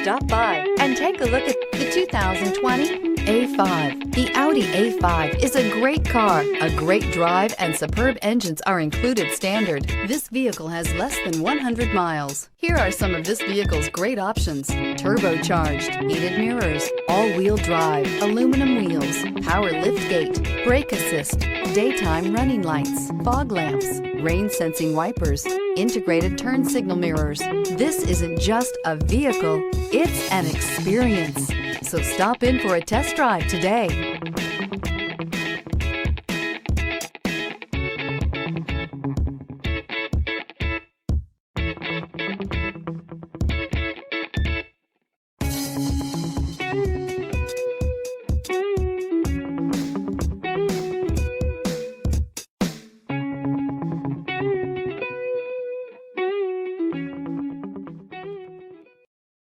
Stop by and take a look at the 2020 A5. The Audi A5 is a great car. A great drive and superb engines are included standard. This vehicle has less than 100 miles. Here are some of this vehicle's great options: turbocharged, heated mirrors, all-wheel drive, aluminum wheels, power liftgate, brake assist, daytime running lights, fog lamps, rain-sensing wipers, integrated turn signal mirrors. This isn't just a vehicle, it's an experience. So stop in for a test drive today.